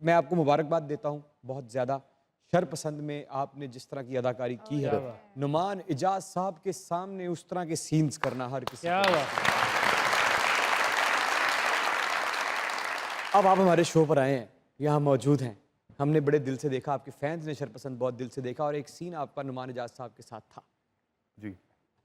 मैं आपको मुबारकबाद देता हूँ बहुत ज़्यादा। शरपसंद में आपने जिस तरह की अदाकारी की है, नुमान इजाज साहब के सामने उस तरह के सीन्स करना हर किसी क्या को। बात। अब आप हमारे शो पर आए हैं, यहाँ मौजूद हैं, हमने बड़े दिल से देखा, आपके फैंस ने शरपसंद बहुत दिल से देखा और एक सीन आपका नुमान इजाज साहब के साथ था जी।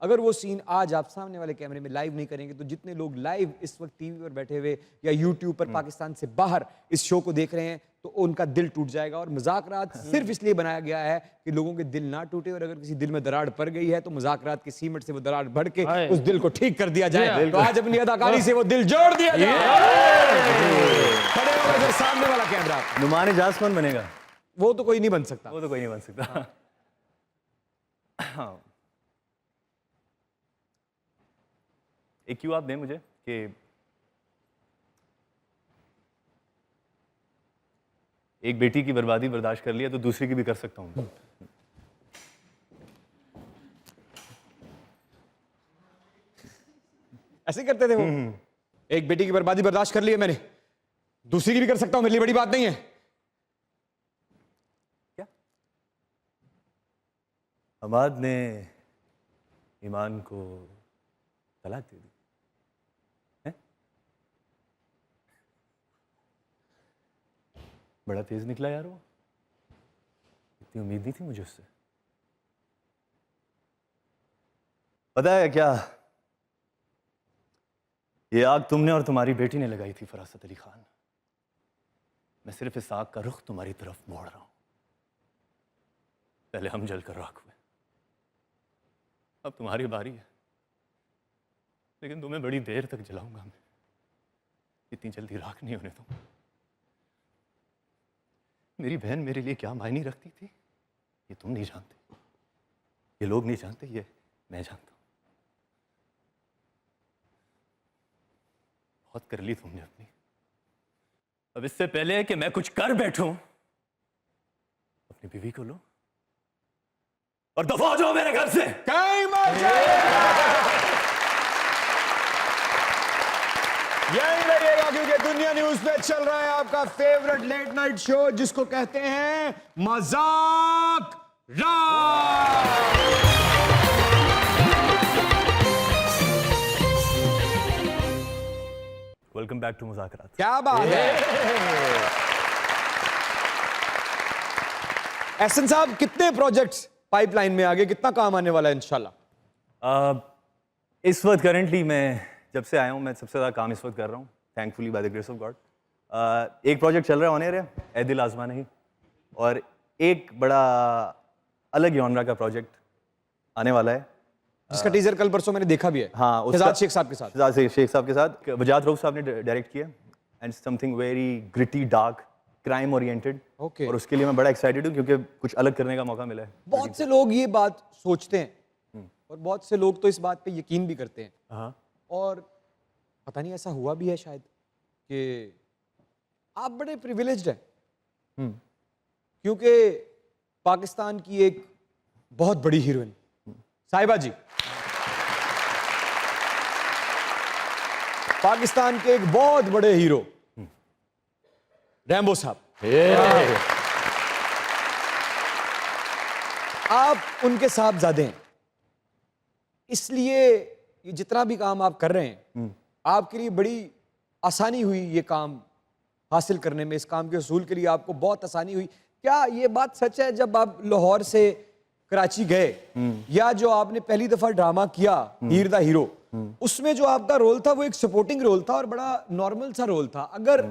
अगर वो सीन आज आप सामने वाले कैमरे में लाइव नहीं करेंगे तो जितने लोग लाइव इस वक्त टीवी पर बैठे हुए या यूट्यूब पर पाकिस्तान से बाहर इस शो को देख रहे हैं तो उनका दिल टूट जाएगा। और मजाकरात सिर्फ इसलिए बनाया गया है कि लोगों के दिल ना टूटे, और अगर किसी दिल में दरार पड़ गई है तो मजाकरात के सीमेंट से वो दरार बढ़ के उस दिल को ठीक कर दिया जाए। तो आज अपनी अदाकारी से वो दिल जोड़ दिया जाए। खड़े हो गए सामने वाला कैमरा। नुमान इजाज कौन बनेगा? वो तो कोई नहीं बन सकता। वो तो कोई नहीं बन सकता। हाँ। एक क्यों आप दें मुझे कि एक बेटी की बर्बादी बर्दाश्त कर लिया तो दूसरी की भी कर सकता हूं। ऐसे करते थे वो। एक बेटी की बर्बादी बर्दाश्त कर ली है मैंने, दूसरी की भी कर सकता हूं, मेरे लिए बड़ी बात नहीं है। क्या हमाद ने ईमान को तलाक दे दी? बड़ा तेज निकला यार वो, इतनी उम्मीद नहीं थी मुझे उससे। पता है क्या, ये आग तुमने और तुम्हारी बेटी ने लगाई थी फरासत अली खान। मैं सिर्फ इस आग का रुख तुम्हारी तरफ मोड़ रहा हूं। पहले हम जलकर राख हुए, अब तुम्हारी बारी है, लेकिन तुम्हें बड़ी देर तक जलाऊंगा मैं। इतनी जल्दी राख नहीं होने दूंगा। मेरी बहन मेरे लिए क्या मायने रखती थी ये तुम नहीं जानते, ये लोग नहीं जानते, ये मैं जानता हूं। बहुत कर ली तुमने अपनी। अब इससे पहले कि मैं कुछ कर बैठूं, अपनी बीवी को लो और दफा हो जाओ मेरे घर से। कहीं मत जाइए। यही रहिएगा क्योंकि दुनिया न्यूज पे चल रहा है आपका फेवरेट लेट नाइट शो जिसको कहते हैं मजाक रात। Welcome back to Muzakarat. क्या बात है। एहसन साहब, कितने प्रोजेक्ट्स पाइपलाइन में आगे, कितना काम आने वाला है इंशाल्लाह? इस वक्त करंटली मैं जब से आया हूँ मैं सबसे ज़्यादा काम इस वक्त कर रहा हूँ, thankfully by the grace of God. एक प्रोजेक्ट चल रहा है ऑन एयर है, ए दिल आज़मा नहीं, और एक बड़ा अलग जॉनरा का प्रोजेक्ट आने वाला है जिसका टीजर कल परसों मैंने देखा भी है। हाँ, शहजाद शेख साहब के साथ। शहजाद शेख साहब के साथ वजात रऊफ साहब ने डायरेक्ट किया, and something very gritty dark crime oriented. Okay. और उसके लिए मैं बड़ा एक्साइटेड हूँ क्योंकि कुछ अलग करने का मौका मिला है। बहुत से लोग ये बात सोचते हैं और बहुत से लोग तो इस बात पे यकीन भी करते हैं, हाँ, और पता नहीं ऐसा हुआ भी है शायद कि आप बड़े प्रिविलेज्ड हैं क्योंकि पाकिस्तान की एक बहुत बड़ी हीरोइन साहिबा जी, पाकिस्तान के एक बहुत बड़े हीरो रैम्बो साहब, आप उनके साहबजादे हैं। इसलिए ये जितना भी काम आप कर रहे हैं आपके लिए बड़ी आसानी हुई ये काम हासिल करने में, इस काम के उसूल के लिए आपको बहुत आसानी हुई। क्या ये बात सच है जब आप लाहौर से कराची गए या जो आपने पहली दफा ड्रामा किया हीर दा हीरो, उसमें जो आपका रोल था वो एक सपोर्टिंग रोल था और बड़ा नॉर्मल सा रोल था? अगर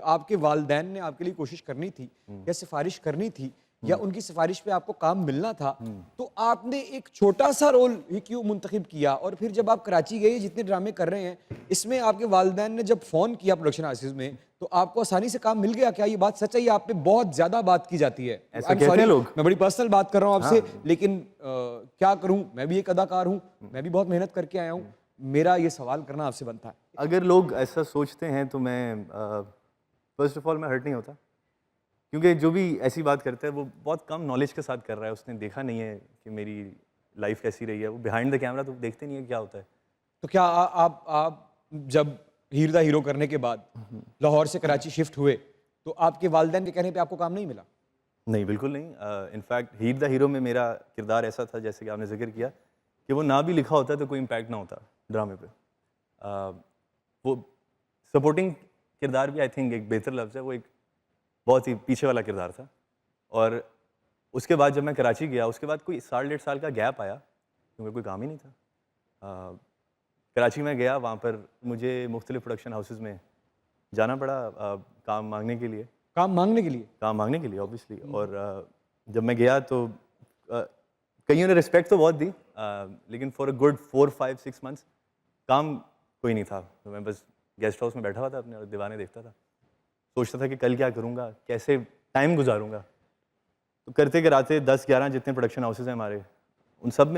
आपके वालिदैन ने आपके लिए कोशिश करनी थी या सिफारिश करनी थी या उनकी सिफारिश पे आपको काम मिलना था तो आपने एक छोटा सा रोल ही क्यों मुंतखब किया? और फिर जब आप कराची गए, जितने ड्रामे कर रहे हैं इसमें आपके वालिदैन ने जब फोन किया प्रोडक्शन हाउसेस में तो आपको आसानी से काम मिल गया? क्या ये बात सच है? आप पे बहुत ज्यादा बात की जाती है। ऐसा कहते हैं लोग। मैं बड़ी पर्सनल बात कर रहा हूँ आपसे, लेकिन क्या करूँ, मैं भी एक अदाकार हूँ, मैं भी बहुत मेहनत करके आया हूँ, मेरा ये सवाल करना आपसे बनता है। अगर लोग ऐसा सोचते हैं तो मैं फर्स्ट ऑफ ऑल मैं हर्ट नहीं होता, क्योंकि जो भी ऐसी बात करता है वो बहुत कम नॉलेज के साथ कर रहा है। उसने देखा नहीं है कि मेरी लाइफ कैसी रही है, वो बिहाइंड द कैमरा तो देखते नहीं है क्या होता है। तो क्या आप जब हीर दा हीरो करने के बाद लाहौर से कराची शिफ्ट हुए तो आपके वालिदैन के कहने पे आपको काम नहीं मिला? नहीं, बिल्कुल नहीं। इनफैक्ट हीर द हीरो में मेरा किरदार ऐसा था, जैसे कि आपने जिक्र किया, कि वो ना भी लिखा होता तो कोई इम्पैक्ट ना होता ड्रामे पे। वो सपोर्टिंग किरदार भी आई थिंक एक बेहतर लफ्ज़ है, वो एक बहुत ही पीछे वाला किरदार था। और उसके बाद जब मैं कराची गया, उसके बाद कोई 1.5 साल का गैप आया, क्योंकि कोई काम ही नहीं था। कराची में गया, वहाँ पर मुझे मुख्तलिफ प्रोडक्शन हाउसेज़ में जाना पड़ा काम मांगने के लिए। काम मांगने के लिए? काम मांगने के लिए ऑब्वियसली। और जब मैं गया तो कईयों ने रिस्पेक्ट तो बहुत दी, लेकिन फॉर अ गुड 4-5-6 मंथ्स काम कोई नहीं था। तो मैं बस गेस्ट हाउस में बैठा हुआ था अपने, और दीवाने देखता था, सोचता था कि कल क्या करूँगा, कैसे टाइम गुजारूँगा। तो करते कराते 10-11 जितने प्रोडक्शन हाउसेज हैं हमारे, उन सब में